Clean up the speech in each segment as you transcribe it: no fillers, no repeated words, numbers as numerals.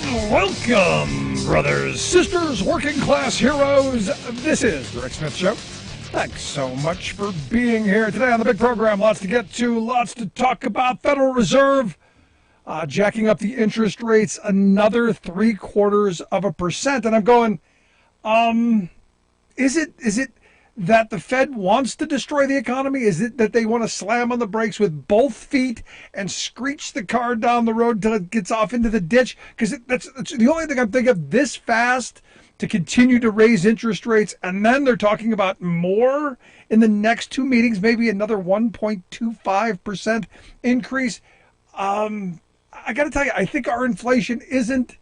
Welcome, brothers, sisters, working class heroes. This is the Rick Smith Show. Thanks so much for being here today on the big program. Lots to get to, lots to talk about. Federal Reserve jacking up the interest rates another 0.75%. And I'm going, is it that the Fed wants to destroy the economy? Is it that they want to slam on the brakes with both feet and screech the car down the road till it gets off into the ditch? Because that's the only thing I'm thinking of this fast to continue to raise interest rates. And then they're talking about more in the next two meetings, maybe another 1.25% increase. I got to tell you, I think our inflation isn't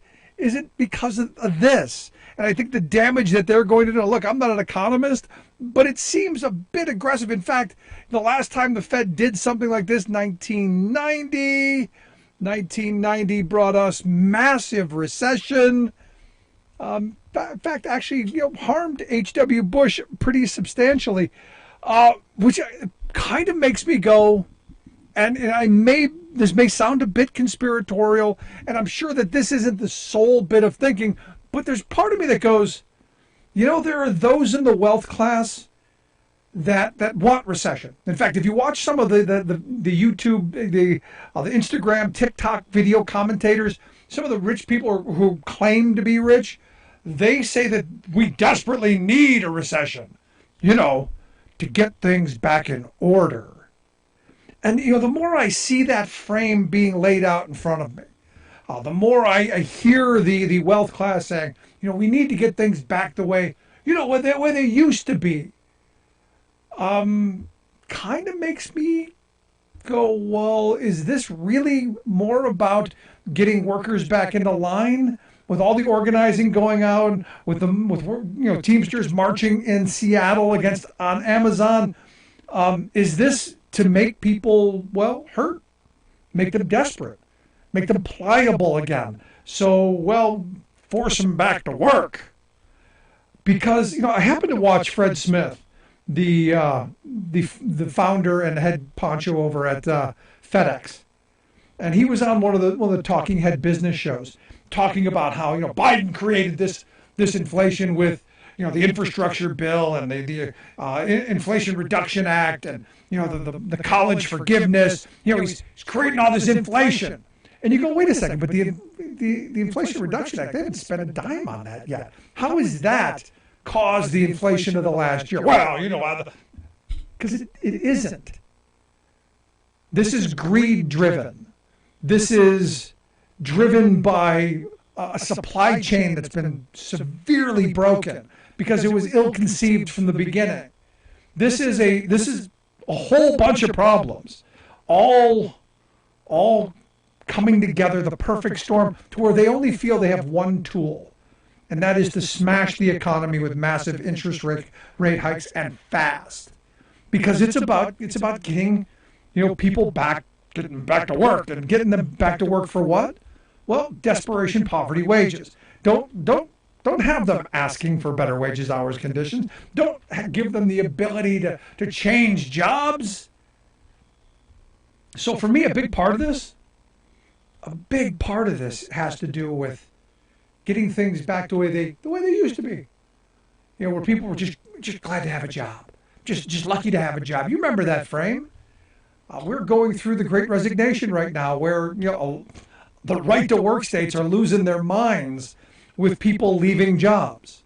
because of this. And I think the damage that they're going to do, look, I'm not an economist, but it seems a bit aggressive. In fact, the last time the Fed did something like this, 1990 brought us massive recession. In fact, actually, harmed H.W. Bush pretty substantially, which kind of makes me go, and this may sound a bit conspiratorial, and I'm sure that this isn't the sole bit of thinking, but there's part of me that goes, there are those in the wealth class that want recession. In fact, if you watch some of the YouTube, the Instagram, TikTok video commentators, some of the rich people who claim to be rich, they say that we desperately need a recession, to get things back in order. And, the more I see that frame being laid out in front of me, the more I hear the wealth class saying, we need to get things back the way, where they used to be. Kind of makes me go, well, is this really more about getting workers back into line with all the organizing going out with Teamsters marching in Seattle on Amazon? Is this to make people, hurt, make them desperate, make them pliable again? So, force them back to work. Because, I happened to watch Fred Smith, the founder and head honcho over at FedEx. And he was on one of the talking head business shows, talking about how, Biden created this inflation with, the infrastructure bill and the Inflation Reduction Act and, the college forgiveness. He's creating all this inflation. And you go, wait a second, but the Inflation Reduction Act, they haven't spent a dime on that yet. How is that caused the inflation of the last year? Well, because it isn't. This is greed driven. This is driven by a supply chain that's been severely broken because it was ill-conceived from the beginning. This is a whole bunch of problems, all coming together, the perfect storm, to where they only feel they have one tool, and that is to smash the economy with massive interest rate hikes and fast, because it's about getting people getting back to work, and getting them back to work for what? Well, desperation, poverty, wages. Don't have them asking for better wages, hours, conditions. Don't give them the ability to change jobs. So for me, a big part of this has to do with getting things back the way they used to be. Where people were just glad to have a job, just lucky to have a job. You remember that frame? We're going through the Great Resignation right now, where the right to work states are losing their minds with people leaving jobs.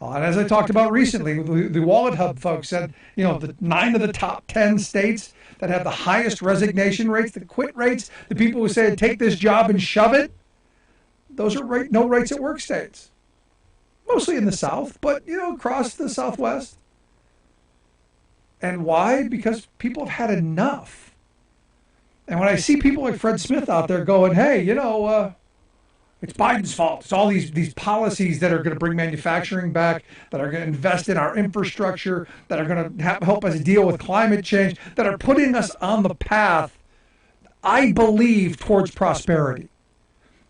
And as I talked about recently, the Wallet Hub folks said, the 9 of the top 10 states that have the highest resignation rates, the quit rates, the people who say, take this job and shove it, those are no rights at work states. Mostly in the South, but, across the Southwest. And why? Because people have had enough. And when I see people like Fred Smith out there going, hey, it's Biden's fault. It's all these policies that are going to bring manufacturing back, that are going to invest in our infrastructure, that are going to help us deal with climate change, that are putting us on the path, I believe, towards prosperity.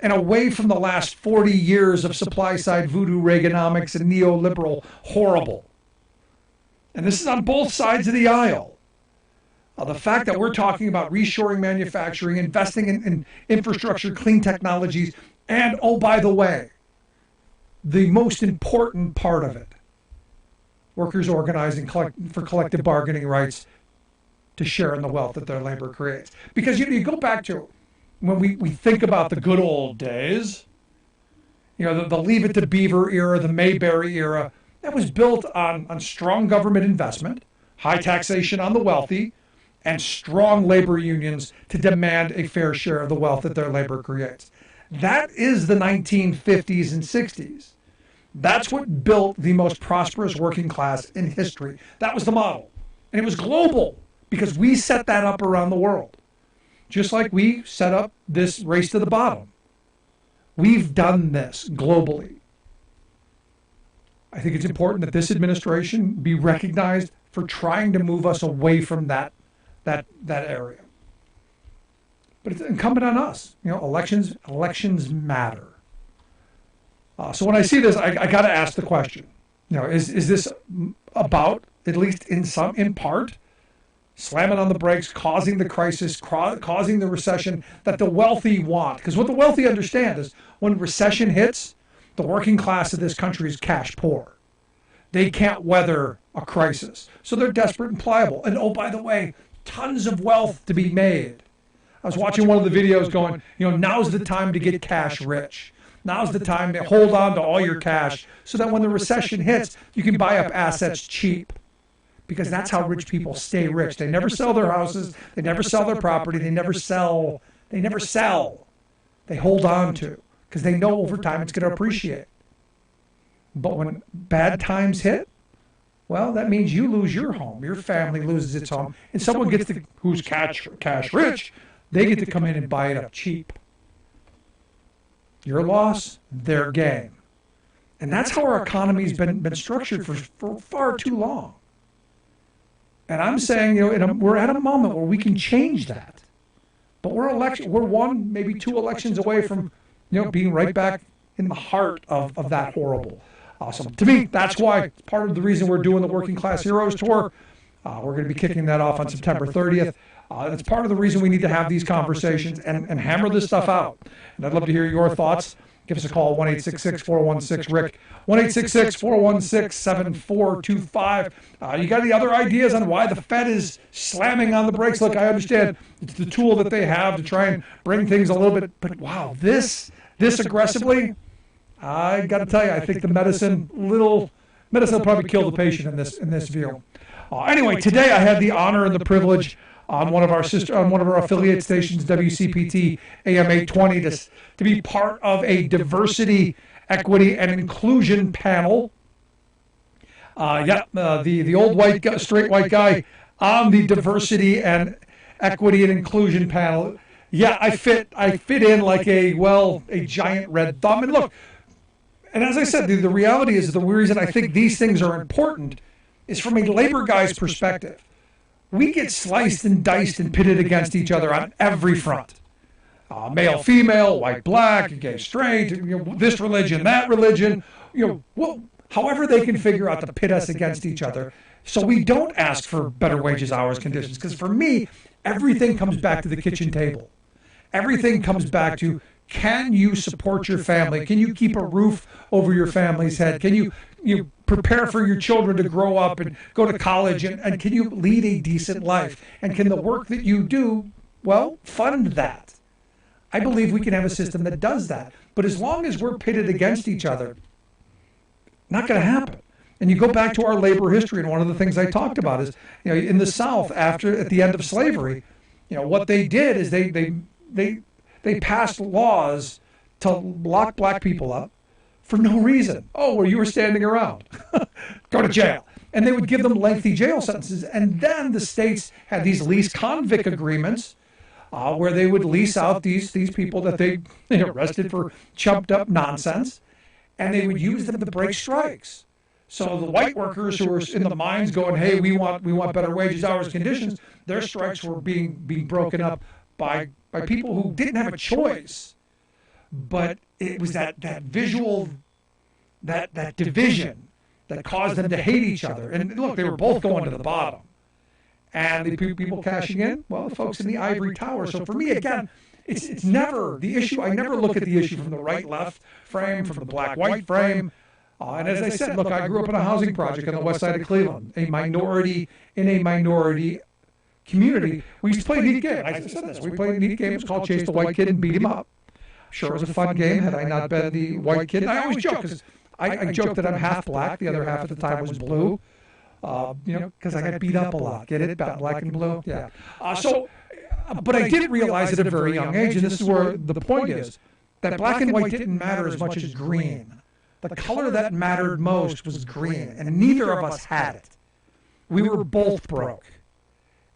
And away from the last 40 years of supply-side voodoo Reaganomics and neoliberal horrible. And this is on both sides of the aisle. The fact that we're talking about reshoring manufacturing, investing in infrastructure, clean technologies, and, oh, by the way, the most important part of it, workers organizing for collective bargaining rights to share in the wealth that their labor creates. Because you go back to when we think about the good old days, the Leave It to Beaver era, the Mayberry era, that was built on strong government investment, high taxation on the wealthy, and strong labor unions to demand a fair share of the wealth that their labor creates. That is the 1950s and 60s. That's what built the most prosperous working class in history. That was the model. And it was global because we set that up around the world. Just like we set up this race to the bottom. We've done this globally. I think it's important that this administration be recognized for trying to move us away from that area. But it's incumbent on us. Elections matter. So when I see this, I got to ask the question: is this about, at least in part, slamming on the brakes, causing the crisis, causing the recession that the wealthy want? Because what the wealthy understand is when recession hits, the working class of this country is cash poor. They can't weather a crisis, so they're desperate and pliable. And oh, by the way, tons of wealth to be made. I was watching one of the videos going, now's the time to get cash rich. Now's the time to hold on to all your cash so that when the recession hits, you can buy up assets cheap. Because that's how rich people stay rich. They never sell their houses. They never sell their property. They never sell. They hold on to because they know over time it's going to appreciate. But when bad times hit, well, that means you lose your home. Your family loses its home. And someone who's cash rich, they get to come in and buy it up cheap. Your loss, their gain. And that's how our economy's been structured for far too long. And I'm saying, we're at a moment where we can change that. But we're one, maybe two elections away from, being right back in the heart of that horrible. Awesome. To me, that's why part of the reason we're doing the Working Class Heroes Tour. We're going to be kicking that off on September 30th. That's part of the reason we need to have these conversations and hammer this stuff out. And I'd love to hear your thoughts. Give us a call, 1-866-416-RICK, 1-866-416-7425. You got any other ideas on why the Fed is slamming on the brakes? Look, I understand it's the tool that they have to try and bring things a little bit, but wow, this aggressively, I got to tell you, I think the medicine will probably kill the patient in this view. Anyway, today I had the honor and the privilege on one of our affiliate stations, WCPT AM 820, to be part of a diversity, equity, and inclusion panel. The old straight white guy on the diversity and equity and inclusion panel. Yeah, I fit in like a giant red thumb. And look, and as I said, the reality is the reason I think these things are important is from a labor guy's perspective. We get sliced and diced and pitted against each other on every front. Male, female, white, black, gay, straight, this religion, that religion, however they can figure out to pit us against each other. So we don't ask for better wages, hours, conditions. Because for me, everything comes back to the kitchen table. Everything comes back to, can you support your family? Can you keep a roof over your family's head? Can you prepare for your children to grow up and go to college? And can you lead a decent life? And can the work that you do, fund that? I believe we can have a system that does that. But as long as we're pitted against each other, not going to happen. And you go back to our labor history, and one of the things I talked about is, in the South, at the end of slavery, what they did is they passed laws to lock black people up for no reason. Oh, well, you were standing around. Go to jail. And they would give them lengthy jail sentences. And then the states had these lease convict agreements where they would lease out these people that they arrested for chumped up nonsense, and they would use them to break strikes. So the white workers who were in the mines going, hey, we want better wages, hours, conditions, their strikes were being broken up by people who didn't have a choice. But it was that visual, that division that caused them to hate each other. And look, they were both going to the bottom. And the people cashing in, well, the folks in the ivory tower. So for me, again, it's never the issue. I never look at the issue from the right-left frame, from the black-white frame. And as I said, look, I grew up in a housing project on the west side of Cleveland, a minority in a minority community. We used to play a neat game. I said this. We played a neat game. It was called Chase the White Kid and Beat Him Up. Sure, it was a fun game had I not been the white kid. And I always joke, because I joke that I'm half black. The other half at the time was blue. Because I got beat up a lot. Get it? Black and blue? Yeah. But I did realize at a very young age, and this is where the point is, that black and white didn't matter as much as green. The color that mattered most was green, and neither of us had it. We were both broke.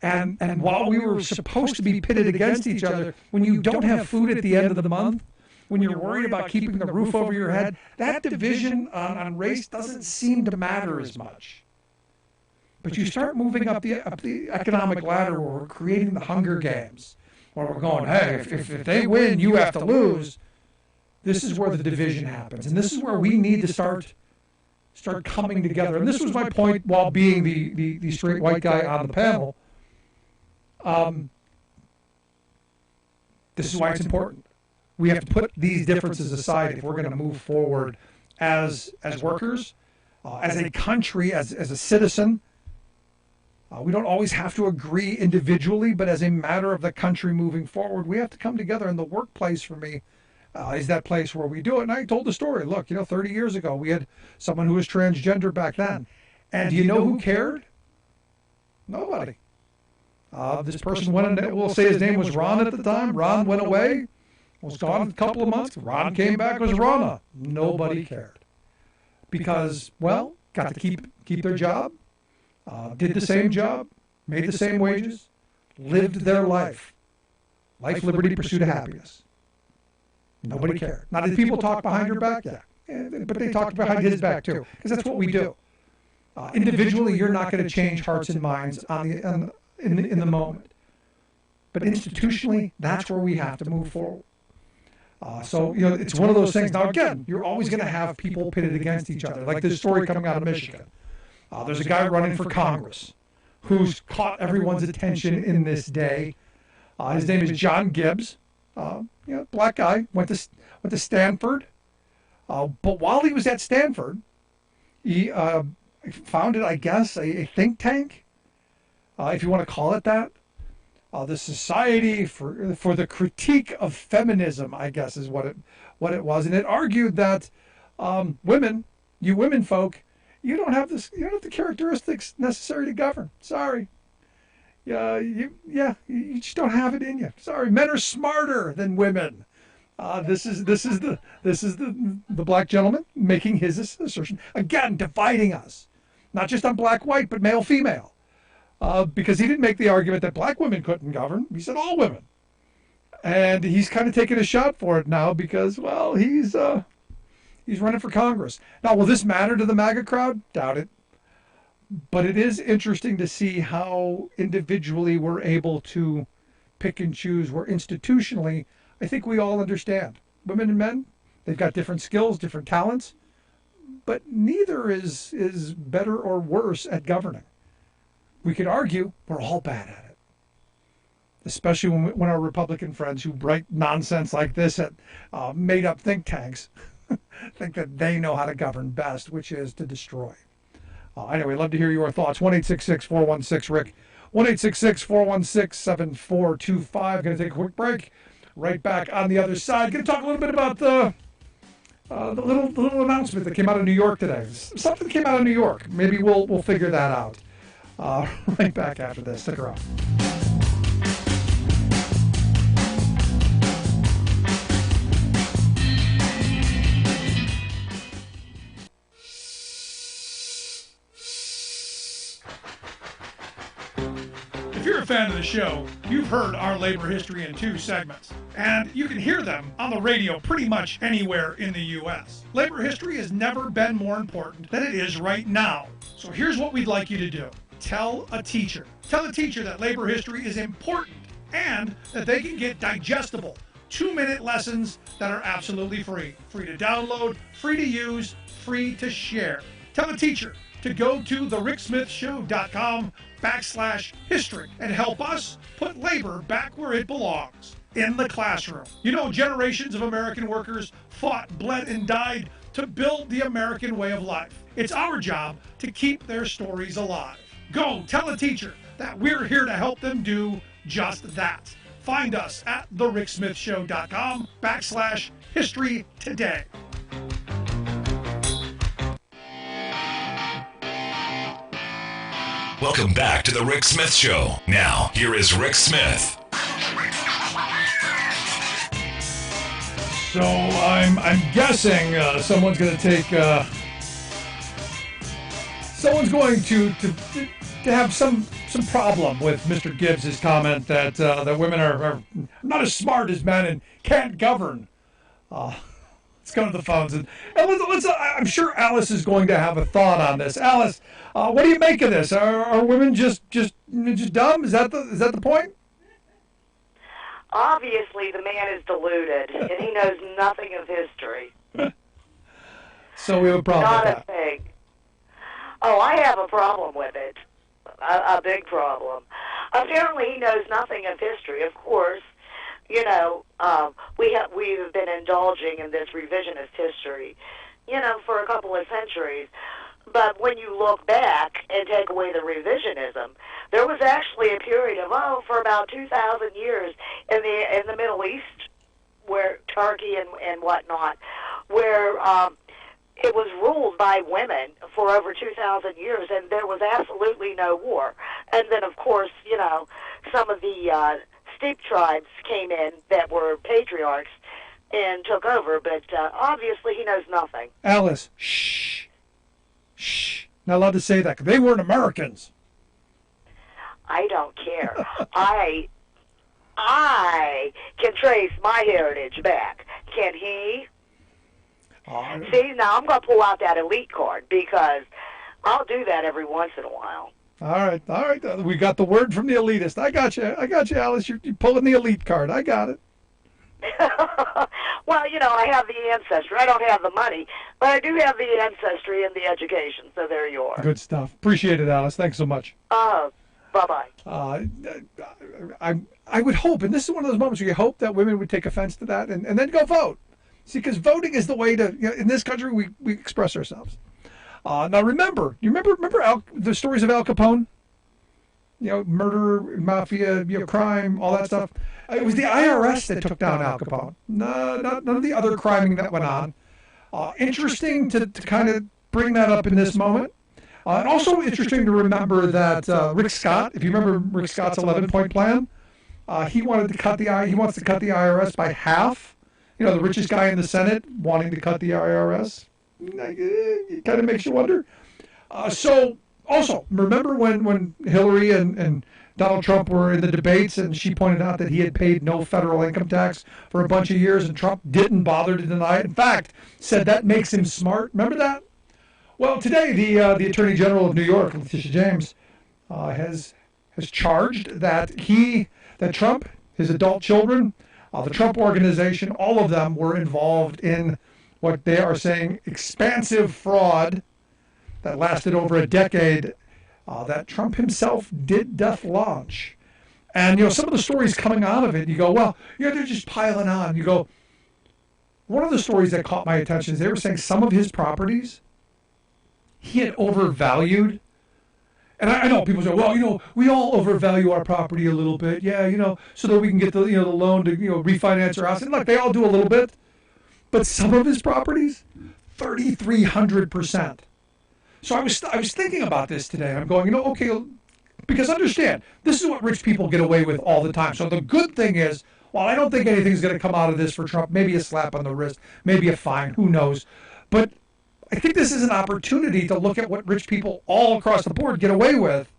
And while we were supposed to be pitted against each other, when you don't have food at the end of the month, when you're worried about keeping the roof over your head, that division on race doesn't seem to matter as much. But you start moving up the economic ladder where we're creating the Hunger Games, where we're going, hey, if they win, you have to lose. This is where the division happens. And this is where we need to start coming together. And this was my point while being the straight white guy on the panel. This is why it's important. We have to put these differences aside if we're going to move forward as workers, as a country, as a citizen. We don't always have to agree individually, but as a matter of the country moving forward, we have to come together. And the workplace for me is that place where we do it. And I told the story. Look, 30 years ago, we had someone who was transgender back then. And do you know who cared? Nobody. This person went, and we'll say his name was Ron at the time. Ron went away, was gone a couple of months. Ron came back, was Ronna. Nobody cared. Because, well, got to keep their job, did the same job, made the same wages, lived their life. Life, liberty, pursuit of happiness. Nobody cared. Now, did people talk behind your back? Yeah. But they talked behind his back, too, because that's what we do. Individually, you're not going to change hearts and minds in the moment. But institutionally, that's where we have to move forward. It's one of those things. Now, again, you're always going to have people pitted against each other. Like this story coming out of Michigan. There's a guy running for Congress who's caught everyone's attention in this day. His name is John Gibbs. Black guy, went to Stanford. But while he was at Stanford, he founded, I guess, a think tank, if you want to call it that. The Society for the Critique of Feminism, I guess, is what it was, and it argued that women folk, you don't have the characteristics necessary to govern. Sorry, you just don't have it in you. Sorry, men are smarter than women. This is the black gentleman making his assertion again, dividing us, not just on black white, but male female. Because he didn't make the argument that black women couldn't govern. He said all women. And he's kind of taking a shot for it now because, well, he's running for Congress. Now, will this matter to the MAGA crowd? Doubt it. But it is interesting to see how individually we're able to pick and choose, where institutionally, I think we all understand. Women and men, they've got different skills, different talents, but neither is better or worse at governing. We could argue we're all bad at it, especially when our Republican friends who write nonsense like this at made-up think tanks think that they know how to govern best, which is to destroy. Anyway, love to hear your thoughts. 1-866-416-RICK, 1-866-416-7425. Going to take a quick break. Right back on the other side. Going to talk a little bit about the little announcement that came out of New York today. Something came out of New York. Maybe we'll figure that out. Right back after this. Stick around. If you're a fan of the show, you've heard our labor history in 2 segments, and you can hear them on the radio pretty much anywhere in the U.S. Labor history has never been more important than it is right now. So here's what we'd like you to do. Tell a teacher. Tell a teacher that labor history is important and that they can get digestible 2-minute lessons that are absolutely free. Free to download, free to use, free to share. Tell a teacher to go to thericksmithshow.com/history and help us put labor back where it belongs, in the classroom. You know, generations of American workers fought, bled, and died to build the American way of life. It's our job to keep their stories alive. Go tell a teacher that we're here to help them do just that. Find us at thericksmithshow.com/history today. Welcome back to the Rick Smith Show. Now, here is Rick Smith. So I'm guessing someone's going to take someone's going to have some problem with Mr. Gibbs' comment that women are not as smart as men and can't govern. Let's go to the phones and let's. I'm sure Alice is going to have a thought on this. Alice, what do you make of this? Are women just dumb? Is that the point? Obviously, the man is deluded, and he knows nothing of history. So we have a problem with that. Not a thing. Oh, I have a problem with it. A big problem. Apparently, he knows nothing of history. Of course, you know, we've been indulging in this revisionist history, you know, for a couple of centuries. But when you look back and take away the revisionism, there was actually a period of for about 2,000 years in the Middle East, where Turkey and whatnot, where it was ruled by women for over 2,000 years, and there was absolutely no war. And then, of course, you know, some of the steppe tribes came in that were patriarchs and took over. But obviously, he knows nothing. Alice, shh. Shh. Not allowed to say that, 'cause they weren't Americans. I don't care. I can trace my heritage back. Can he? See, now I'm going to pull out that elite card, because I'll do that every once in a while. All right. We got the word from the elitist. I got you, Alice. You're pulling the elite card. I got it. Well, you know, I have the ancestry. I don't have the money, but I do have the ancestry and the education, so there you are. Good stuff. Appreciate it, Alice. Thanks so much. Bye-bye. I would hope, and this is one of those moments where you hope that women would take offense to that and then go vote. See, because voting is the way to, you know, in this country, we express ourselves. Now, remember the stories of Al Capone? You know, murder, mafia, you know, crime, all that stuff. It was the IRS that took down Al Capone. No, none of the other criming that went on. Interesting to kind of bring that up in this moment. And also interesting to remember that Rick Scott, if you remember Rick Scott's 11-point plan, he wants to cut the IRS by half. You know, the richest guy in the Senate wanting to cut the IRS. It kind of makes you wonder. So also, remember when Hillary and Donald Trump were in the debates, and she pointed out that he had paid no federal income tax for a bunch of years, and Trump didn't bother to deny it. In fact, said that makes him smart. Remember that? Well, today the Attorney General of New York, Letitia James, has charged that Trump, his adult children, the Trump organization, all of them were involved in what they are saying expansive fraud that lasted over a decade, that Trump himself doth launch. And, you know, some of the stories coming out of it, you go, well, you know, they're just piling on. You go, one of the stories that caught my attention is they were saying some of his properties he had overvalued. And I know people say, well, you know, we all overvalue our property a little bit. Yeah, you know, so that we can get the loan to, refinance our house. And look, they all do a little bit. But some of his properties, 3,300%. So I was thinking about this today. I'm going, okay, because understand, this is what rich people get away with all the time. So the good thing is, while I don't think anything's going to come out of this for Trump, maybe a slap on the wrist, maybe a fine, who knows. But I think this is an opportunity to look at what rich people all across the board get away with,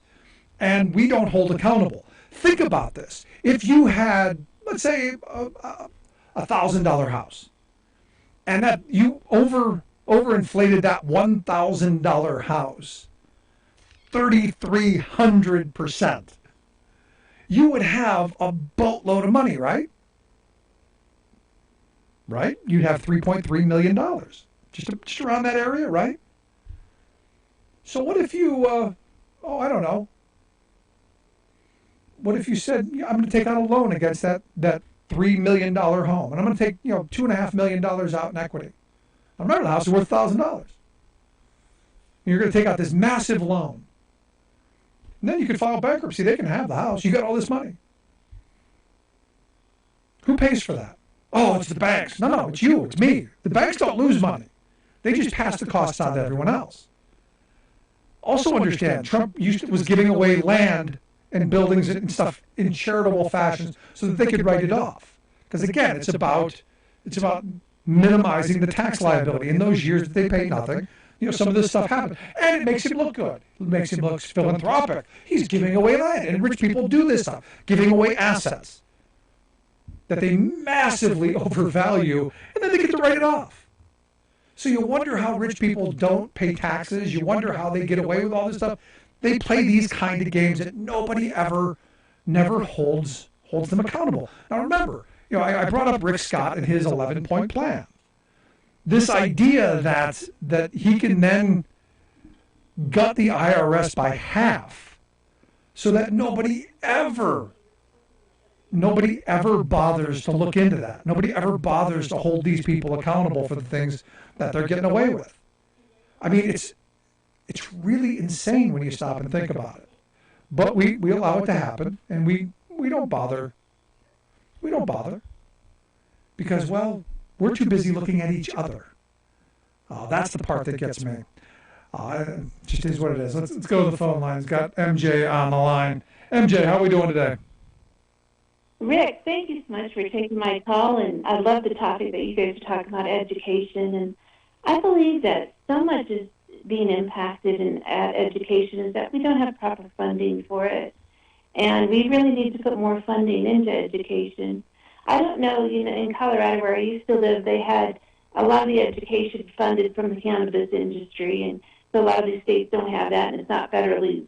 and we don't hold accountable. Think about this. If you had, let's say, a $1,000 house, and that you overinflated that $1,000 house 3,300%, you would have a boatload of money, right? Right? You'd have $3.3 million. Just around that area, right? So what if you, I don't know. What if you said, I'm going to take out a loan against that $3 million home, and I'm going to take, $2.5 million out in equity. I remember the house is worth $1,000. You're going to take out this massive loan. And then you could file bankruptcy. They can have the house. You got all this money. Who pays for that? Oh, it's the banks. No, it's you. It's me. The banks don't lose money. They just pass the costs on to everyone else. Also understand, Trump was giving away land and buildings and stuff in charitable fashions so that they could write it off. Because again, it's about minimizing the tax liability. In those years that they paid nothing, some of this stuff happened. And it makes him look good. It makes him look philanthropic. He's giving away land. And rich people do this stuff, giving away assets that they massively overvalue, and then they get to write it off. So you wonder how rich people don't pay taxes. You wonder how they get away with all this stuff. They play these kind of games that nobody never holds them accountable. Now remember, I brought up Rick Scott and his 11-point plan. This idea that he can then gut the IRS by half so that nobody ever bothers to look into that. Nobody ever bothers to hold these people accountable for the things that they're getting away with. I mean, it's really insane when you stop and think about it. But we allow it to happen, and we don't bother. We don't bother because, well, we're too busy looking at each other. That's the part that gets me. It just is what it is. Let's go to the phone lines. Got MJ on the line. MJ, how are we doing today? Rick, thank you so much for taking my call, and I love the topic that you guys are talking about, education. And I believe that so much is being impacted in education is that we don't have proper funding for it, and we really need to put more funding into education. I don't know, in Colorado where I used to live, they had a lot of the education funded from the cannabis industry, and so a lot of these states don't have that, and it's not federally,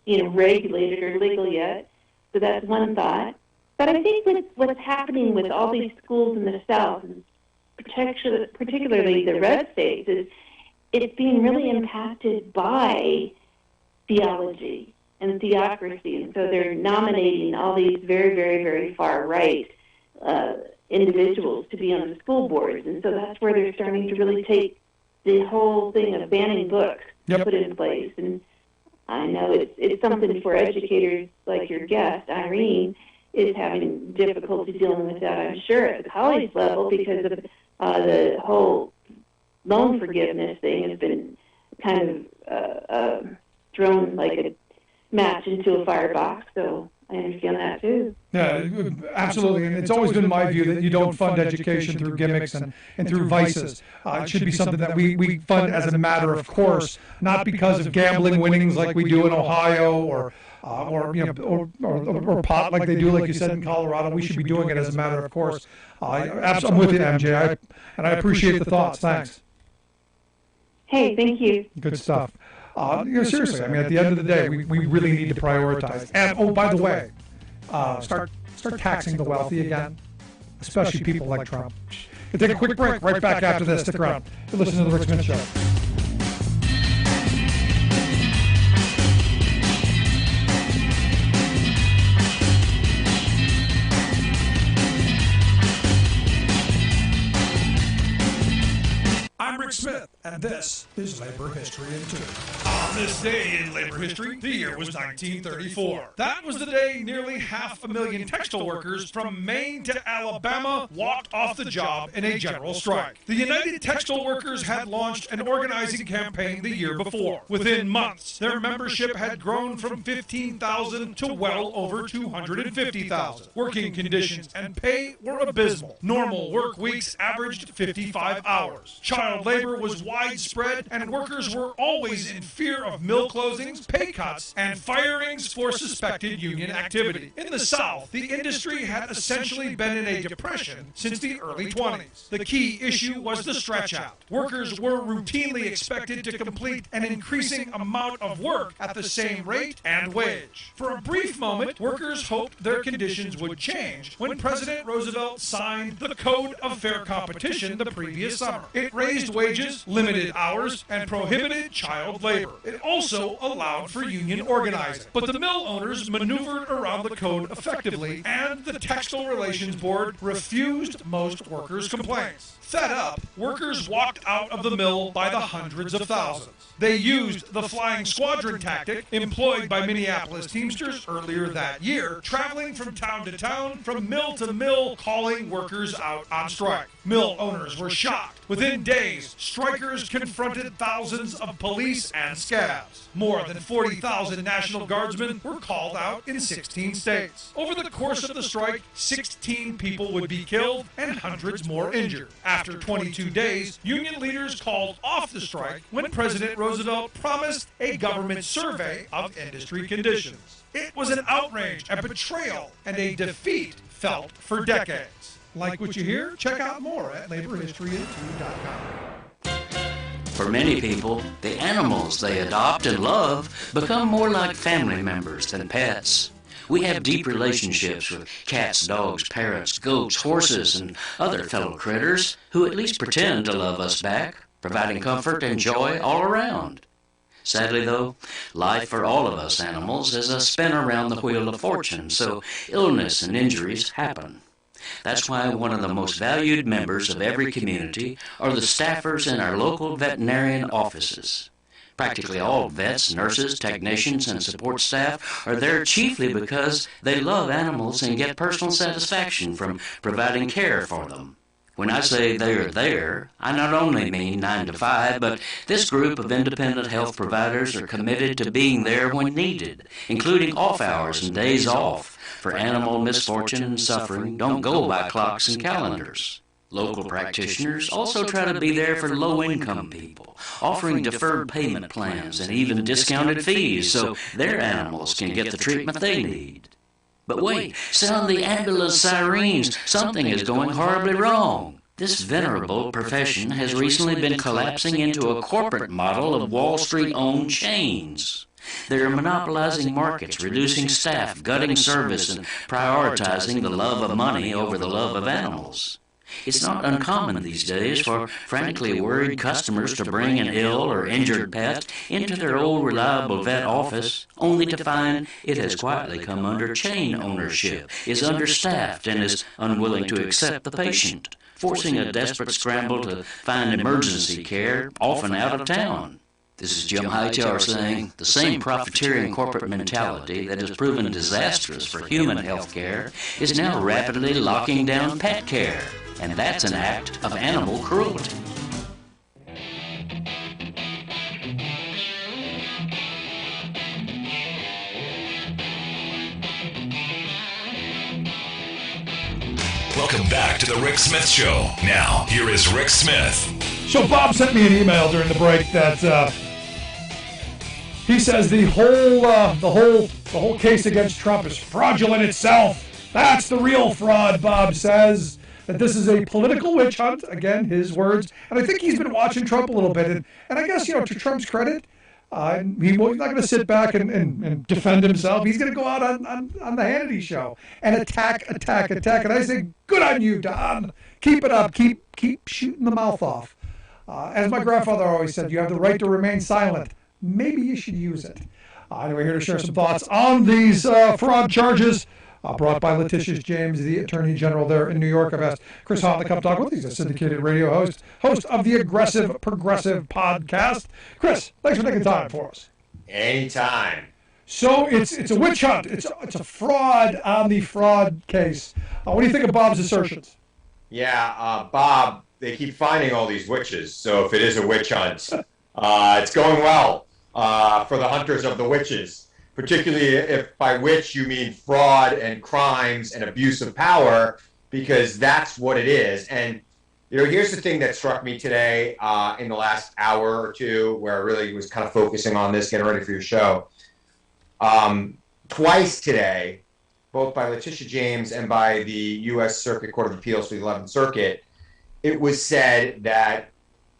regulated or legal yet. So that's one thought. But I think with what's happening with all these schools in the South, and particularly the red states, is it's being really impacted by theology and theocracy. And so they're nominating all these very, very, very far-right individuals to be on the school boards. And so that's where they're starting to really take the whole thing of banning books put in place. And I know it's something for educators like your guest, Irene, is having difficulty dealing with that, I'm sure, at the college level because of the whole loan forgiveness thing has been kind of thrown like a match into a firebox. So I understand that too. Yeah, absolutely. And it's always been my view that you don't fund education through gimmicks and through vices. It should be something that we fund as a matter of course, not because of gambling winnings like we do in Ohio or pot like they do, like you said, in Colorado. We should be doing it as a matter of course. I'm with you, MJ, and I appreciate the thoughts. Thanks. Hey, thank you. Good stuff. Seriously, I mean, at the end of the day, we really need to prioritize. And, oh, by the way, start taxing the wealthy again, especially people like Trump. We'll take a quick break. Right back after this. Stick around. You're listening to The Rick Smith Show. I'm Rick Smith, and this is Labor History in 2. On this day in labor history, the year was 1934. That was the day nearly 500,000 textile workers from Maine to Alabama walked off the job in a general strike. The United Textile Workers had launched an organizing campaign the year before. Within months, their membership had grown from 15,000 to well over 250,000. Working conditions and pay were abysmal. Normal work weeks averaged 55 hours. Child labor was widespread, and workers were always in fear of mill closings, pay cuts, and firings for suspected union activity. In the South, the industry had essentially been in a depression since the early 20s. The key issue was the stretch out. Workers were routinely expected to complete an increasing amount of work at the same rate and wage. For a brief moment, workers hoped their conditions would change when President Roosevelt signed the Code of Fair Competition the previous summer. It raised wages, limited hours, and prohibited child labor. It also allowed for union organizing. But the mill owners maneuvered around the code effectively, and the Textile Relations Board refused most workers' complaints. Fed up, workers walked out of the mill by the hundreds of thousands. They used the flying squadron tactic employed by Minneapolis Teamsters earlier that year, traveling from town to town, from mill to mill, calling workers out on strike. Mill owners were shocked. Within days, strikers confronted thousands of police and scabs. More than 40,000 National Guardsmen were called out in 16 states. Over the course of the strike, 16 people would be killed and hundreds more injured. After 22 days, union leaders called off the strike when President Roosevelt promised a government survey of industry conditions. It was an outrage, a betrayal, and a defeat felt for decades. Like what you hear? Check out more at laborhistory.com. For many people, the animals they adopt and love become more like family members than pets. We have deep relationships with cats, dogs, parrots, goats, horses, and other fellow critters who at least pretend to love us back, providing comfort and joy all around. Sadly, though, life for all of us animals is a spin around the wheel of fortune, so illness and injuries happen. That's why one of the most valued members of every community are the staffers in our local veterinarian offices. Practically all vets, nurses, technicians, and support staff are there chiefly because they love animals and get personal satisfaction from providing care for them. When I say they are there, I not only mean 9 to 5, but this group of independent health providers are committed to being there when needed, including off hours and days off, for animal misfortune and suffering don't go by clocks and calendars. Local practitioners also try to be there for low-income people, offering deferred payment plans and even discounted fees so their animals can get the treatment they need. But wait, sound the ambulance sirens. Something is going horribly wrong. This venerable profession has recently been collapsing into a corporate model of Wall Street-owned chains. They're monopolizing markets, reducing staff, gutting service, and prioritizing the love of money over the love of animals. It's not uncommon these days for frantically worried customers to bring an ill or injured pet into their old reliable vet office, only to find it has quietly come under chain ownership, is understaffed, and is unwilling to accept the patient, forcing a desperate scramble to find emergency care, often out of town. This is Jim Hightower saying the same profiteering corporate mentality that has proven disastrous for human health care is now rapidly locking down pet care. And that's an act of animal cruelty. Welcome back to the Rick Smith Show. Now, here is Rick Smith. So Bob sent me an email during the break that he says the whole case against Trump is fraudulent itself. That's the real fraud, Bob says. That this is a political witch hunt, again, his words. And I think he's been watching Trump a little bit. And I guess, to Trump's credit, he's not going to sit back and defend himself. He's going to go out on the Hannity show and attack. And I say, good on you, Don. Keep it up. Keep shooting the mouth off. As my grandfather always said, you have the right to remain silent. Maybe you should use it. Anyway, here to share some thoughts on these fraud charges. Brought by Letitia James, the Attorney General there in New York. I've asked Chris Hahn to come talk with. He's a syndicated radio host of the Aggressive Progressive podcast. Chris, thanks for taking time for us. Anytime. So it's a witch hunt. It's a fraud on the fraud case. What do you think of Bob's assertions? Yeah, Bob, they keep finding all these witches. So if it is a witch hunt, it's going well for the hunters of the witches. Particularly if by witch you mean fraud and crimes and abuse of power, because that's what it is. And, here's the thing that struck me today in the last hour or two, where I really was kind of focusing on this, getting ready for your show. Twice today, both by Letitia James and by the U.S. Circuit Court of Appeals for the 11th Circuit, it was said that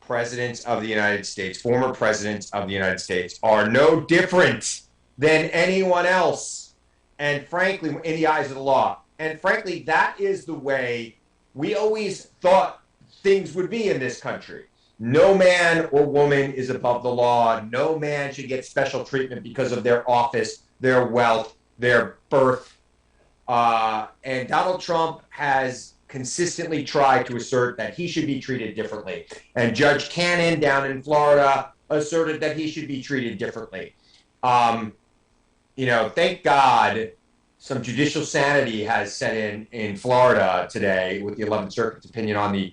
presidents of the United States, former presidents of the United States, are no different than anyone else, and frankly, in the eyes of the law. And frankly, that is the way we always thought things would be in this country. no man or woman is above the law. No man should get special treatment because of their office, their wealth, their birth. And Donald Trump has consistently tried to assert that he should be treated differently. And Judge Cannon down in Florida asserted that he should be treated differently. Thank God some judicial sanity has set in Florida today with the 11th Circuit's opinion on the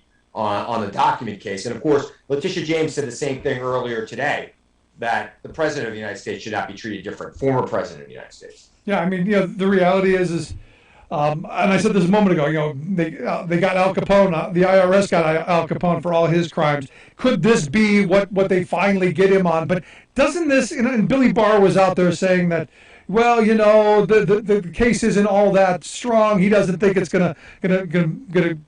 document case. And of course, Letitia James said the same thing earlier today, that the president of the United States should not be treated different, former president of the United States. Yeah, I mean, the reality is, and I said this a moment ago, they got Al Capone, the IRS got Al Capone for all his crimes. Could this be what they finally get him on? But doesn't this, and Billy Barr was out there saying that, well, the case isn't all that strong. He doesn't think it's gonna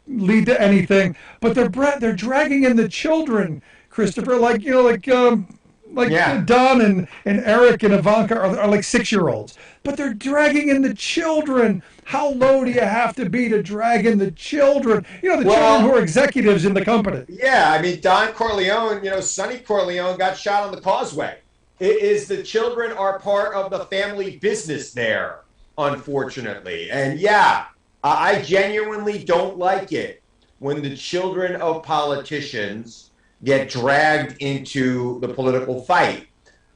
lead to anything. But they're dragging in the children, Christopher, like Don and Eric and Ivanka are like 6-year-olds, but they're dragging in the children. How low do you have to be to drag in the children? Children who are executives in the company. Yeah, I mean, Don Corleone, Sonny Corleone got shot on the causeway. It is the children are part of the family business there, unfortunately. And yeah, I genuinely don't like it when the children of politicians get dragged into the political fight.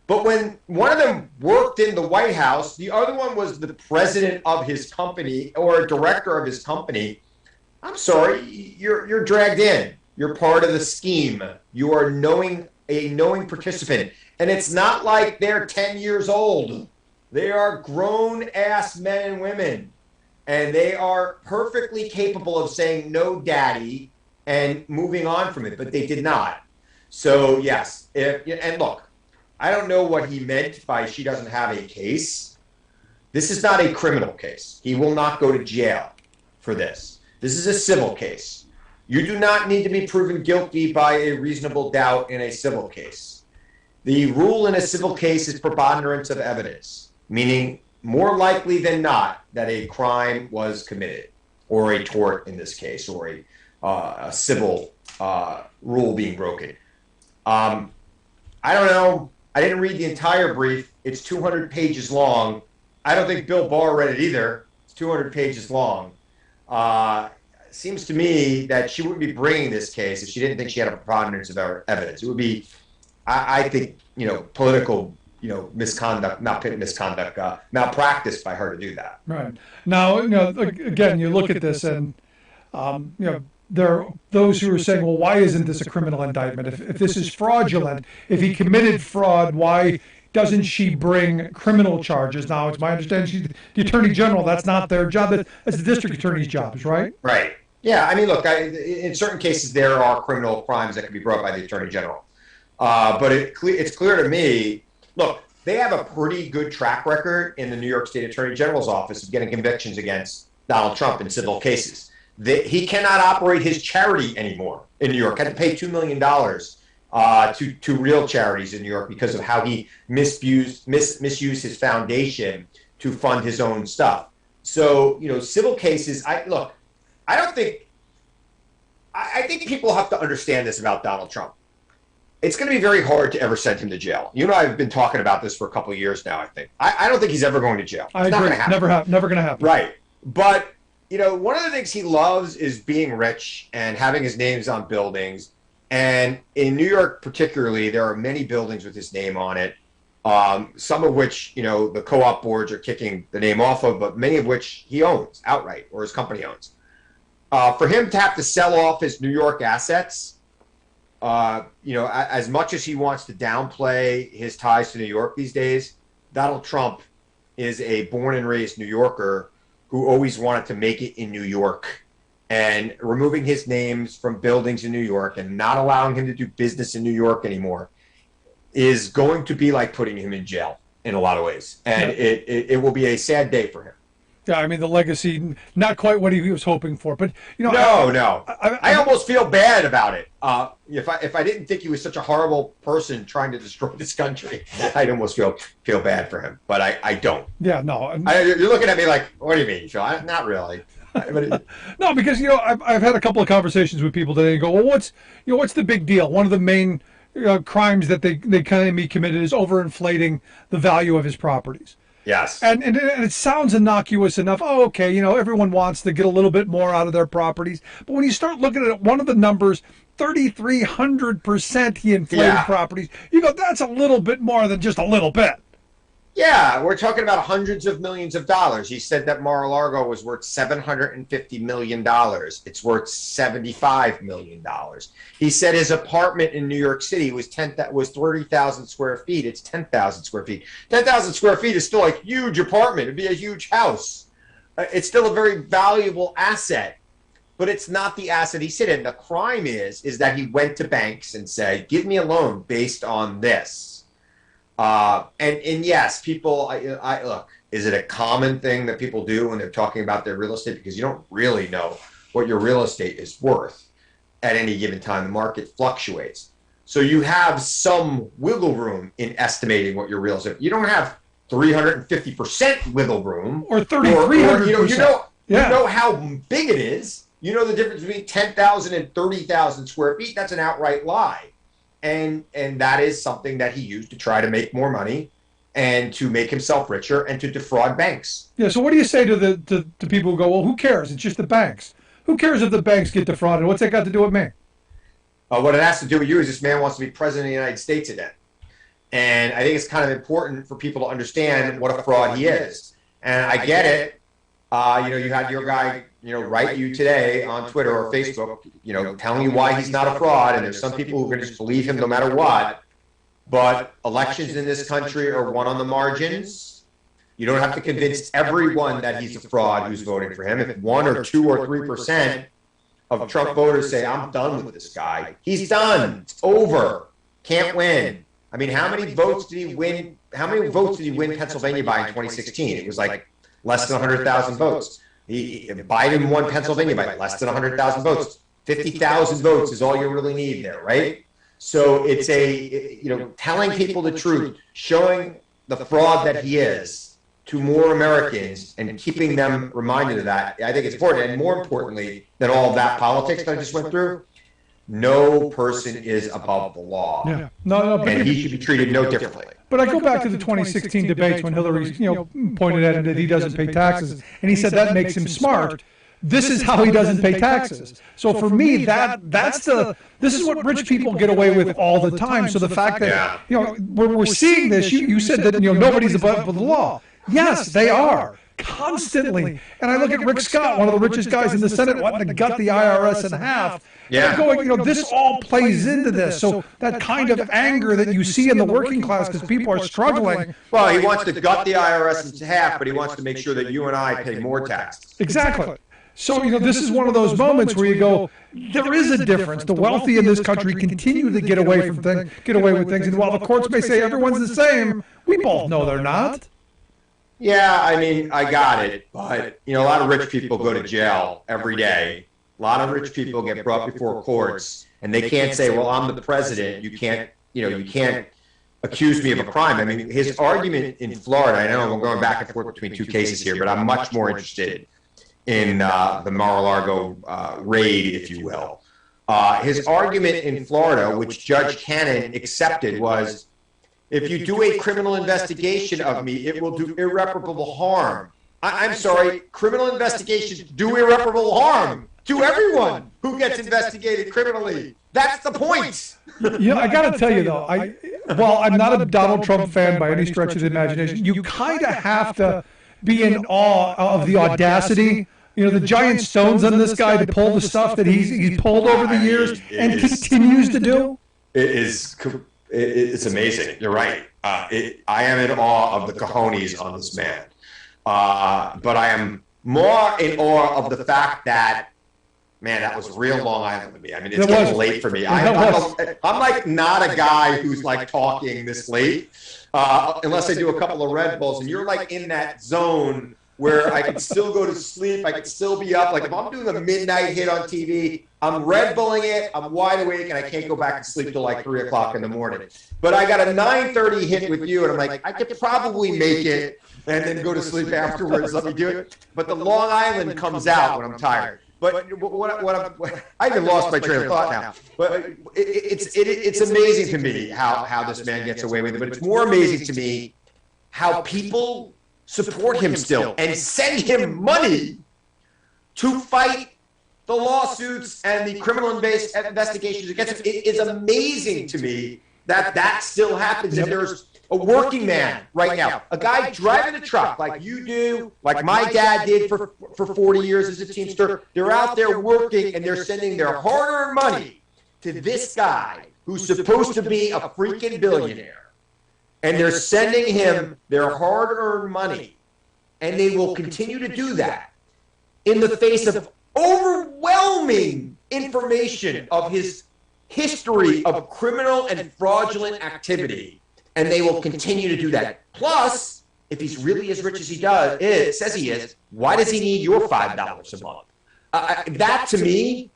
But when one of them worked in the White House, the other one was the president of his company or a director of his company, I'm sorry, you're dragged in. You're part of the scheme. You are a knowing participant. And it's not like they're 10 years old. They are grown-ass men and women. And they are perfectly capable of saying, no, daddy, and moving on from it. But they did not. So, yes. And look, I don't know what he meant by she doesn't have a case. This is not a criminal case. He will not go to jail for this. This is a civil case. You do not need to be proven guilty by a reasonable doubt in a civil case. The rule in a civil case is preponderance of evidence, meaning more likely than not that a crime was committed, or a tort in this case, or a civil rule being broken. I don't know. I didn't read the entire brief. It's 200 pages long. I don't think Bill Barr read it either. It's 200 pages long. Seems to me that she wouldn't be bringing this case if she didn't think she had a preponderance of evidence. It would be, I think, political, misconduct, malpractice by her to do that. Right. Now, again, you look at this and, there are those who are saying, well, why isn't this a criminal indictment? If this is fraudulent, if he committed fraud, why doesn't she bring criminal charges? Now, it's my understanding she's the Attorney General. That's not their job. That's the district attorney's job, right? Right. Yeah. I mean, look, in certain cases, there are criminal crimes that can be brought by the Attorney General. But it's clear to me, look, they have a pretty good track record in the New York State Attorney General's office of getting convictions against Donald Trump in civil cases. He cannot operate his charity anymore in New York. Had to pay $2 million to real charities in New York because of how he misused his foundation to fund his own stuff. So, civil cases, I think people have to understand this about Donald Trump. It's going to be very hard to ever send him to jail. You and I have been talking about this for a couple of years now, I think. I don't think he's ever going to jail. I agree. Never going to happen. Right. But, one of the things he loves is being rich and having his names on buildings. And in New York particularly, there are many buildings with his name on it, some of which, the co-op boards are kicking the name off of, but many of which he owns outright or his company owns. For him to have to sell off his New York assets, as much as he wants to downplay his ties to New York these days, Donald Trump is a born and raised New Yorker who always wanted to make it in New York. And removing his names from buildings in New York and not allowing him to do business in New York anymore is going to be like putting him in jail in a lot of ways. And it will be a sad day for him. Yeah, I mean, the legacy, not quite what he was hoping for, but No. I almost feel bad about it. If I didn't think he was such a horrible person trying to destroy this country, I'd almost feel bad for him. But I don't. Yeah, no. You're looking at me like, what do you mean, Phil? Not really. No, because I've had a couple of conversations with people today and go, well, what's the big deal? One of the main crimes that they claim he committed is overinflating the value of his properties. Yes. And it sounds innocuous enough. Oh, okay, everyone wants to get a little bit more out of their properties. But when you start looking at it, one of the numbers, 3,300% he inflated properties, you go, that's a little bit more than just a little bit. Yeah, we're talking about hundreds of millions of dollars. He said that Mar-a-Lago was worth $750 million. It's worth $75 million. He said his apartment in New York City was 30,000 square feet. It's 10,000 square feet. 10,000 square feet is still a huge apartment. It'd be a huge house. It's still a very valuable asset, but it's not the asset he said. And the crime is that he went to banks and said, give me a loan based on this. And yes, people, I look, is it a common thing that people do when they're talking about their real estate? Because you don't really know what your real estate is worth at any given time. The market fluctuates. So you have some wiggle room in estimating what your real estate, you don't have 350% wiggle room. Or 3,300%. You know how big it is. You know the difference between 10,000 and 30,000 square feet. That's an outright lie. And that is something that he used to try to make more money and to make himself richer and to defraud banks. Yeah, so what do you say to people who go, well, who cares? It's just the banks. Who cares if the banks get defrauded? What's that got to do with me? What it has to do with you is this man wants to be president of the United States again. And I think it's kind of important for people to understand what a fraud he is. And I get it. You had your guy, write you today on Twitter or Facebook, telling you why he's not a fraud. And there's some people who are going to just believe him no matter what. But elections in this country are won on the margins. You don't have to convince everyone that he's a fraud who's voting for him. If 1 or 2 or 3% of Trump voters say, I'm done with this guy, he's done. It's over. Can't win. I mean, how many votes did he win? How many votes did he win Pennsylvania by in 2016? It was like less than 100,000 votes. Biden won Pennsylvania by less than 100,000 votes. 50,000 votes is all you really need there, right? So it's telling people the truth, showing the fraud that he is to more Americans and keeping them reminded of that. I think it's important. And more importantly than all of that politics that I just went through, no person is above the law. Yeah. No, and he should be treated no differently. But I go back to the 2016 debates when Hillary, pointed at him that he doesn't pay taxes, and he said that makes him smart. This is how he doesn't pay taxes. So for me, this is what rich people get away with all the time. So the fact that we're seeing this, you said that nobody's above the law. Yes, they are. Constantly. And I look at Rick Scott, one of the richest guys in the Senate, wanting to gut the IRS in half. Yeah. Going, this all plays into this. So that kind of anger that you see in the working class because people are struggling. Well, he wants to gut the IRS in half, but he wants to make sure that you and I pay more taxes. Exactly. So, this is one of those moments where you go, there is a difference. The wealthy in this country continue to get away with things. And while the courts may say everyone's the same, we both know they're not. Yeah, I mean, I got it. But, a lot of rich people go to jail every day. A lot of rich people get brought before courts, and they can't say, well, I'm the president. You can't accuse me of a crime. I mean, his argument in Florida, I know I'm going back and forth between two cases here, but I'm much more interested in the Mar-a-Lago raid, if you will. His argument in Florida, which Judge Cannon accepted, was, if you do a criminal investigation of me, it will do irreparable harm. I'm sorry, criminal investigations do irreparable harm to everyone who gets investigated criminally. That's the point. I got to tell you, though, while I'm not a Donald Trump fan by any stretch of the imagination, you kind of have to be in awe of the audacity, the giant stones on this guy to pull the stuff that he's pulled over the years and continues to do. It's amazing. You're right. I am in awe of the cojones on this man. But I am more in awe of the fact that, man, that was real Long Island to me. I mean, it's getting late for me. I'm like not a guy who's like talking this late, unless I do a couple of Red Bulls. And you're like in that zone where I can still go to sleep. I can still be up. Like if I'm doing a midnight hit on TV, I'm Red Bulling it. I'm wide awake, and I can't go back to sleep till like 3 o'clock in the morning. But I got a 9:30 hit with you, and I'm like, I could probably make it and then go to sleep afterwards. Let me do it. But the Long Island comes out when I'm tired. But I even lost my train of thought now. But it's amazing to me how this man gets away with it. But it's more amazing to me how people support him still and send him money to fight the lawsuits and the criminal investigations against him. It is amazing to me that still happens. And there's a working man right now, a guy driving a truck like you do, like my dad did for 40 years as a Teamster. They're out there working, and they're sending their hard-earned money to this guy who's supposed to be a freaking billionaire. And they're sending him their hard-earned money. And they will continue to do that in the face of overwhelming information of his history of criminal and fraudulent activity. And they will continue to do that. Plus, if he's really as rich as he says he is, why does he need your $5 a month? That to me,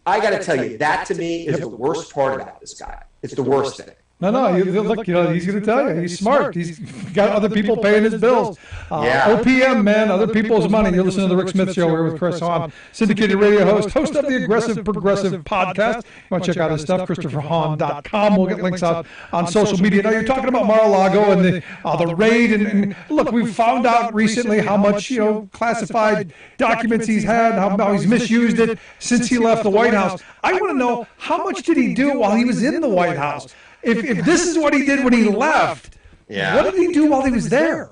I got to tell you, that to me is the worst part about this guy. It's the worst thing. No, look, he's going to tell you. He's smart. He's got other people paying his bills. OPM, man, other people's money. You're listening to The Rick Smith Show here with Chris Hahn, syndicated radio host of the Aggressive Progressive podcast. You want to check out his stuff, ChristopherHahn.com. We'll get links out on social media. Now, you're talking about Mar-a-Lago and the raid. And look, we've found out recently how much, classified documents he's had, how he's misused it since he left the White House. I want to know, how much did he do while he was in the White House? If this is what he did when he left, what did he do while he was there?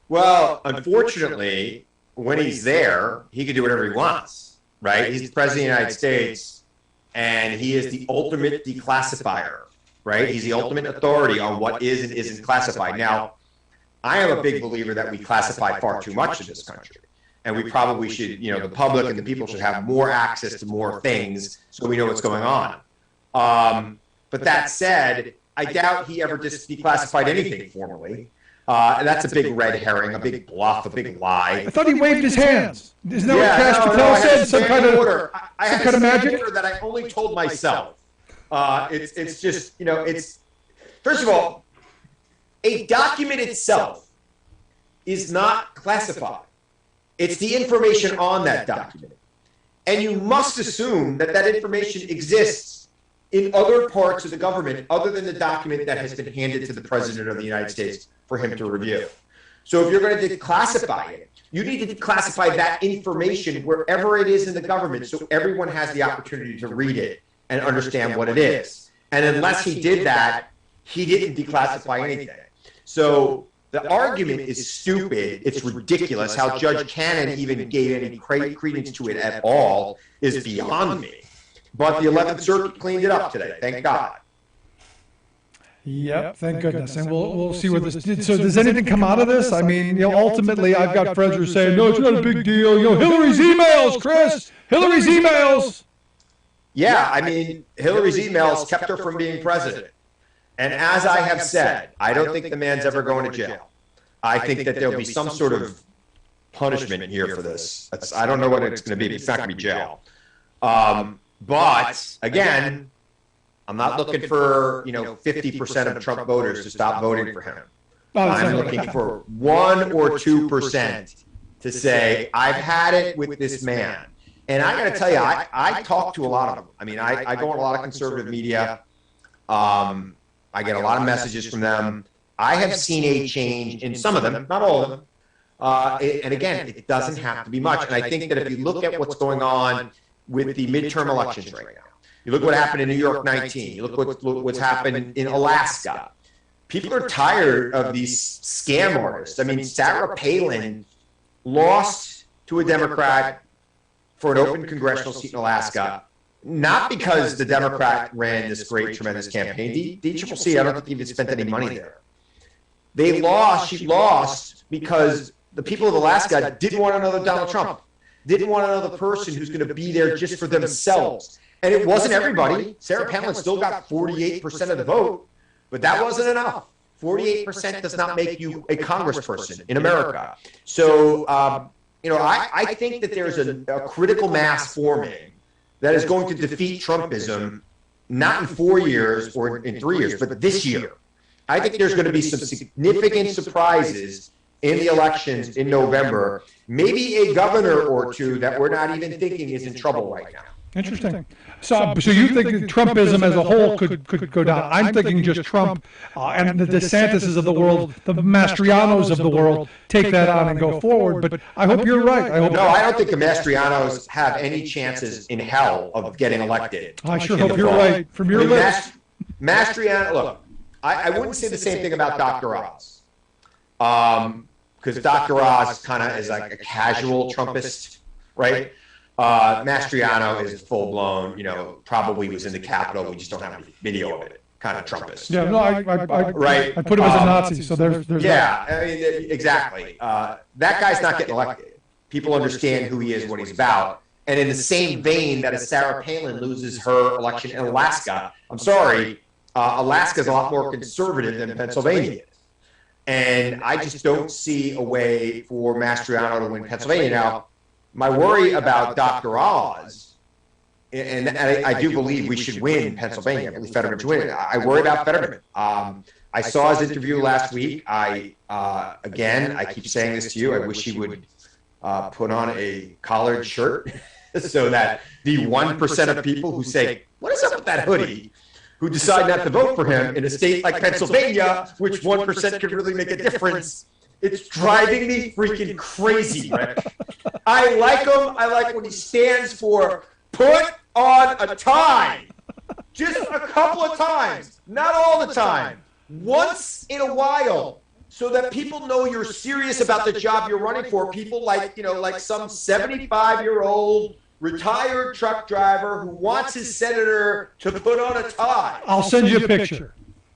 Well, unfortunately, when he's there, he can do whatever he wants, right? He's the president of the United States, and he is the ultimate declassifier, right? He's the ultimate authority on what is and isn't classified. Now, I am a big believer that we classify far too much in this country, and we probably should, the public and the people should have more access to more things so we know what's going on. But that said, I doubt he ever declassified anything formally. And that's a big red herring, a big bluff, a big lie. I thought he waved his hands. Isn't that what Cash Patel said? Some kind of order. I had a magic order that I only told myself. It's just, it's first of all, a document itself is not classified. It's the information on that document, and you must assume that information exists in other parts of the government other than the document that has been handed to the President of the United States for him to review. So if you're going to declassify it, you need to declassify that information wherever it is in the government so everyone has the opportunity to read it and understand what it is. And unless he did that, he didn't declassify anything. So the argument is stupid. It's ridiculous. How Judge Cannon even gave any credence to it at all is beyond me. But the 11th Circuit cleaned it up today. Thank God. Yep, thank goodness. And we'll see where this. So does anything come out of this? I mean, ultimately, I've got friends who are saying, no, it's not a big deal. Hillary's emails, Chris. Hillary's emails. Yeah, I mean, Hillary's emails kept her from being president. And as I have said, I don't think the man's ever going to jail. I think that there'll be some sort of punishment here for this. I don't know what it's going to be. It's not going to be jail. But again, I'm not looking for 50% of Trump voters to stop voting for him. I'm looking for 1 or 2% to say I've had it with this man. And I got to tell you, I talk to a lot of them. I mean, I go on a lot of conservative media. I get a lot of messages from them. I have seen a change in some of them, not all of them. And again, it doesn't have to be much. And I think that if you look at what's going on with the midterm elections right now, you look what happened in New York 19, you look what's happened in Alaska. People are tired of these scam artists. I mean, Sarah Palin lost to a Democrat for an open congressional seat in Alaska, not because the Democrat ran this great, tremendous campaign. DCCC, I don't think even spent any money there. She lost because the people of Alaska didn't want another Donald Trump, didn't want another person who's going to be there just for themselves. And it wasn't everybody. Sarah Palin still got 48% of the vote, but that wasn't enough. 48% does not make you a congressperson in America. So, I think that there's a critical mass forming that is going to defeat Trumpism, not in 4 years or in 3 years, but this year. I think there's going to be some significant surprises in the elections in November. Maybe a governor or two that we're not even thinking is in trouble right now. Interesting. So you think Trumpism as a whole could go down? I'm thinking just Trump and the DeSantises of the world, the Mastrianos of the world, take that on and go forward. But I hope you're right. I don't think the Mastrianos have any chances in hell of getting elected. I sure hope you're right. From your lips. Mastriano, look, I wouldn't say the same thing about Dr. Oz. Because Dr. Oz kind of is like a casual Trumpist, right? Mastriano is full-blown, probably was in the Capitol. We just don't have any video of it. Kind of Trumpist. Yeah, no, I put him as a Nazi, so there's yeah, I mean, exactly. That guy's not getting elected. People understand who he is, what he's about. And in the same vein that as Sarah Palin loses her election in Alaska, I'm sorry, Alaska's a lot more conservative than Pennsylvania is. And I just don't see a way for Mastriano to win Pennsylvania. Now, my worry about Dr. Oz, and I do believe we should win Pennsylvania. I believe Fetterman should win. I worry about Fetterman. I saw his interview last week. I keep saying this to you. I wish he would put on a collared shirt so that the 1% of people who say, what is up with that hoodie, who decide not to vote for him in a state like Pennsylvania, which 1% could really make a difference. It's driving me freaking crazy, Rick. I like him. I like what he stands for. Put on a tie. Just a couple of times. Not all the time. Once in a while. So that people know you're serious about the job you're running for. People like some 75-year-old retired truck driver who wants his senator to put on a tie. I'll send you a picture.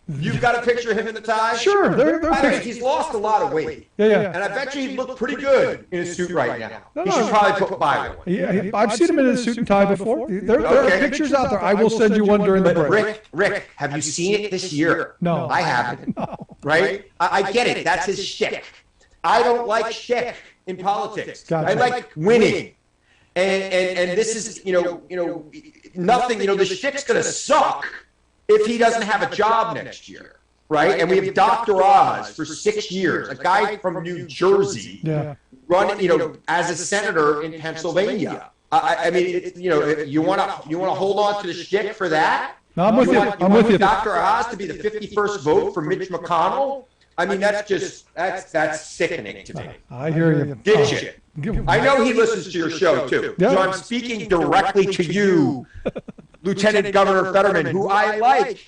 You've got a picture of him in the tie? Sure. He's lost a lot of weight. Yeah. And I bet you he'd look pretty good in a suit right now. He should probably buy one. Yeah, I've seen him in a suit and tie before. There are pictures out there. I will send you one during the break. Rick, have you seen it this year? No. I haven't. No. Right? I get it. That's his shtick. I don't like shtick in politics. Gotcha. I like winning. And this is, nothing, the shtick's going to suck if he doesn't have a job next year, right? And we have Dr. Oz for 6 years, a guy from New Jersey, running, as a senator in Pennsylvania. I mean, you want to hold on to the shtick for that? No, I'm with you. I'm with you. Dr. Oz to be the 51st vote for Mitch McConnell? I mean, that's sickening to me. I hear you. Get you. I know he listens to your show, too. Yeah. So I'm speaking directly to you, Lieutenant Governor Fetterman, who I like.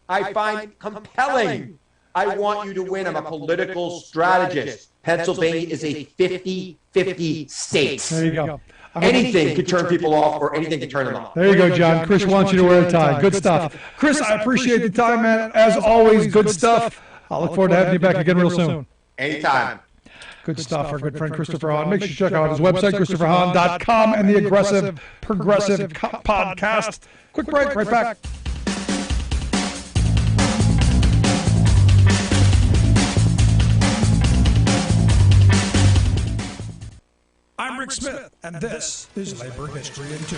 I find compelling. I want you to win. I'm a political strategist. Pennsylvania is a 50-50 state. There you go. Anything could turn people off or anything could turn them off. There you go, John. Chris wants you to wear a tie. Good stuff. Chris, I appreciate the time, man. As always, good stuff. I'll look forward to having you back again real soon. Anytime. Good stuff. Our good friend Christopher Hahn. Make sure you check out his website, ChristopherHahn.com, and the Aggressive Progressive Podcast. Quick break. Right back. I'm Rick Smith, and this is Labor History in 2.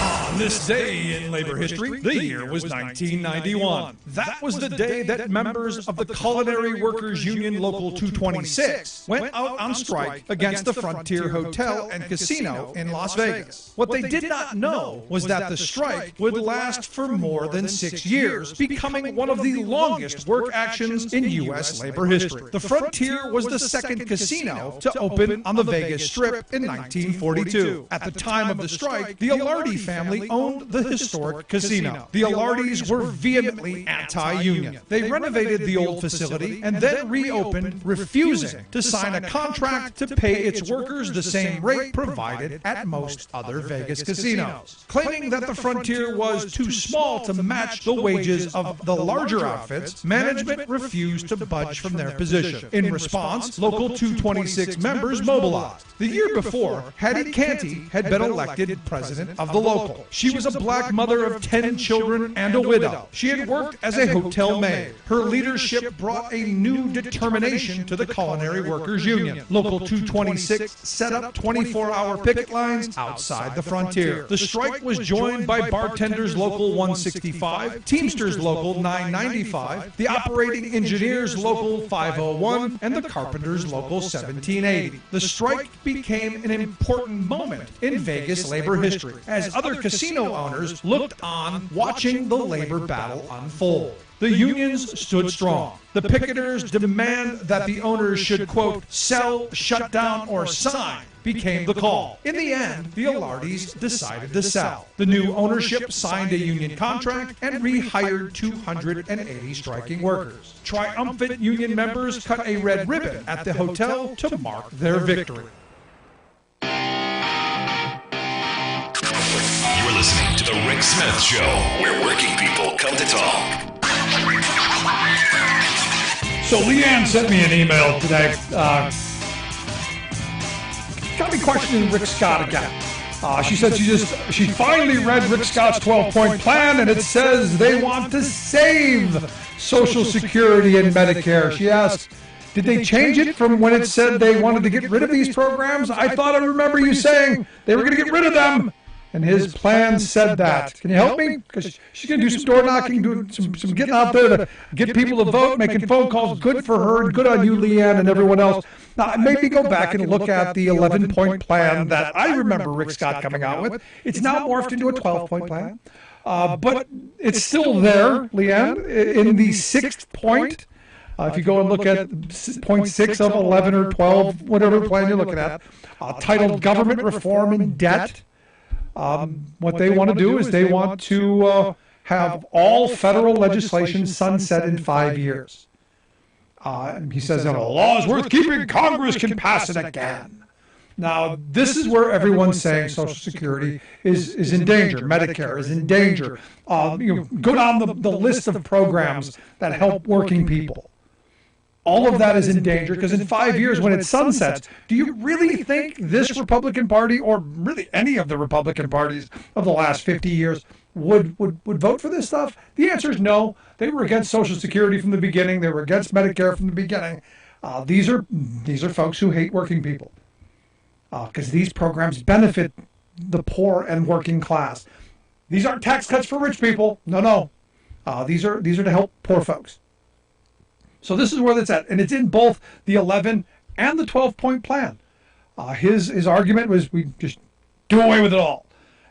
On this day in labor history, the year was 1991. That was the day that members of the Culinary Workers Union Local 226 went out on strike against the Frontier Hotel and Casino in Las Vegas. What they did not know was that the strike would last for more than 6 years, becoming one of the longest work actions in U.S. labor history. The Frontier was the second casino to open on the Vegas Strip in 1942. At the time of the strike, the Alardi family owned the historic casino. The Alardis were vehemently anti-union. They renovated the old facility and then reopened, refusing to sign a contract to pay its workers the same rate provided at most other Vegas casinos. Claiming that the Frontier was too small to match the wages of the larger outfits, management refused to budge from their position. In response, Local 226 members mobilized. The year before, before, Hattie Canty had been elected president of the local. She was a black mother of 10 children and a widow. She had worked as a hotel maid. Her leadership brought a new determination to the Culinary Workers Union. Local 226 set up 24-hour picket lines outside the frontier. The strike was joined by Bartenders Local 165, Teamsters Local 995, the Operating Engineers Local 501, and the Carpenters Local 1780. The strike became an important moment in Vegas labor history, as other casino owners looked on watching the labor battle unfold. The unions stood strong. The picketers' demand that the owners should, quote, sell, shut down, or sign became the call. In the end, the Alardes decided to sell. The new ownership signed a union contract and rehired 280 striking workers. Triumphant union members cut a red ribbon at the hotel to mark their victory. You're listening to The Rick Smith Show, where working people come to talk. So Leanne sent me an email today. Got me questioning Rick Scott again. She said she finally read Rick Scott's 12-point plan, and it says they want to save Social Security and Medicare. She asked, did they change it from when it said they wanted to get rid of these programs? I thought I remember you saying they were going to get rid of them. And his plan said that. Can you help me? Because she's going to do some door knocking, do some getting out there to get people to vote, making phone calls. Good for her and good on you, Leanne, and everyone else. Now, maybe go back and look at the 11-point plan that I remember Rick Scott coming out with. It's now morphed into a 12-point plan. But it's still there, Leanne, in the 6th point. If you go and look at point 6 of 11 or 12, whatever plan you're looking at, titled Government Reform and Debt. What they want to do is they want to have all federal legislation sunset in 5 years. He says that a law is worth keeping, Congress can pass it again. Now, this is where everyone's saying Social Security is in danger. Medicare is in danger. Go down the list of programs that help working people. All of that is in danger because in 5 years when it sunsets, do you really think this Republican Party or really any of the Republican parties of the last 50 years would vote for this stuff? The answer is no. They were against Social Security from the beginning. They were against Medicare from the beginning. These are folks who hate working people because these programs benefit the poor and working class. These aren't tax cuts for rich people. No. These are to help poor folks. So this is where it's at, and it's in both the 11 and the 12-point plan. His argument was we just do away with it all.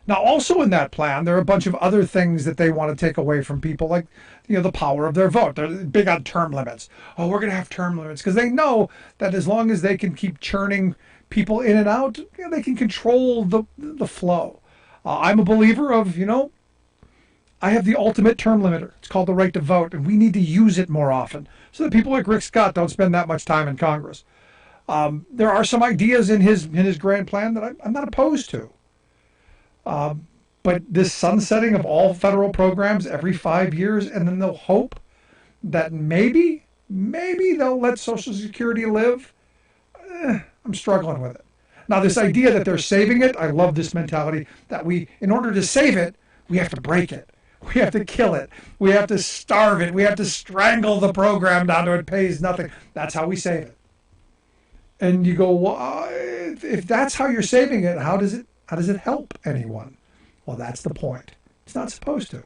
Now, also in that plan, there are a bunch of other things that they want to take away from people, like the power of their vote. They're big on term limits. Oh, we're going to have term limits because they know that as long as they can keep churning people in and out, they can control the flow. I'm a believer of I have the ultimate term limiter. It's called the right to vote, and we need to use it more often so that people like Rick Scott don't spend that much time in Congress. There are some ideas in his grand plan that I'm not opposed to. But this sunsetting of all federal programs every 5 years, and then they'll hope that maybe they'll let Social Security live, I'm struggling with it. Now, this idea that they're saving it, I love this mentality that in order to save it, we have to break it. We have to kill it. We have to starve it. We have to strangle the program down to it pays nothing. That's how we save it. And you go, well, if that's how you're saving it, how does it help anyone? Well, that's the point. It's not supposed to.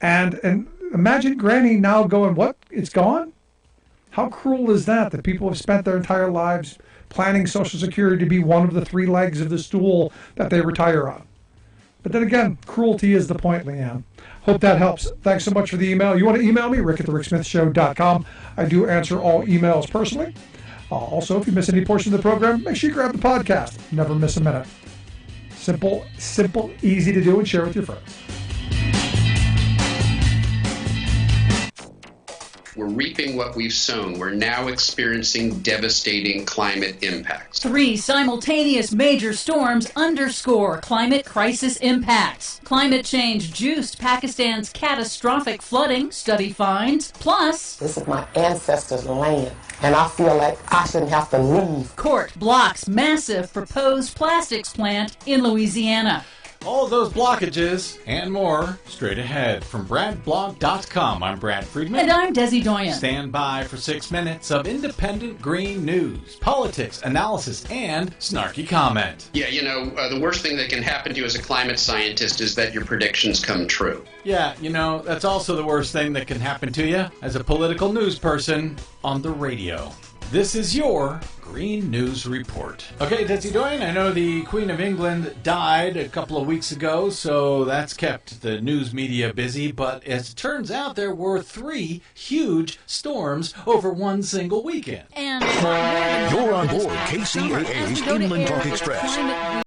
And imagine Granny now going, what? It's gone? How cruel is that? That people have spent their entire lives planning Social Security to be one of the 3 legs of the stool that they retire on. But then again, cruelty is the point, Leanne. Hope that helps. Thanks so much for the email. You want to email me, rick@thericksmithshow.com. I do answer all emails personally. Also, if you miss any portion of the program, make sure you grab the podcast. Never miss a minute. Simple, easy to do, and share with your friends. We're reaping what we've sown. We're now experiencing devastating climate impacts. 3 simultaneous major storms underscore climate crisis impacts. Climate change juiced Pakistan's catastrophic flooding, study finds. Plus, this is my ancestors' land, and I feel like I shouldn't have to leave. Court blocks massive proposed plastics plant in Louisiana. All of those blockages and more straight ahead. From BradBlog.com, I'm Brad Friedman. And I'm Desi Doyen. Stand by for 6 minutes of independent green news, politics, analysis, and snarky comment. Yeah, the worst thing that can happen to you as a climate scientist is that your predictions come true. Yeah, that's also the worst thing that can happen to you as a political news person on the radio. This is your Green News Report. Okay, Desi Doyen, I know the Queen of England died a couple of weeks ago, so that's kept the news media busy, but as it turns out, there were 3 huge storms over one single weekend. And you're on board KCAA's Inland Talk Express.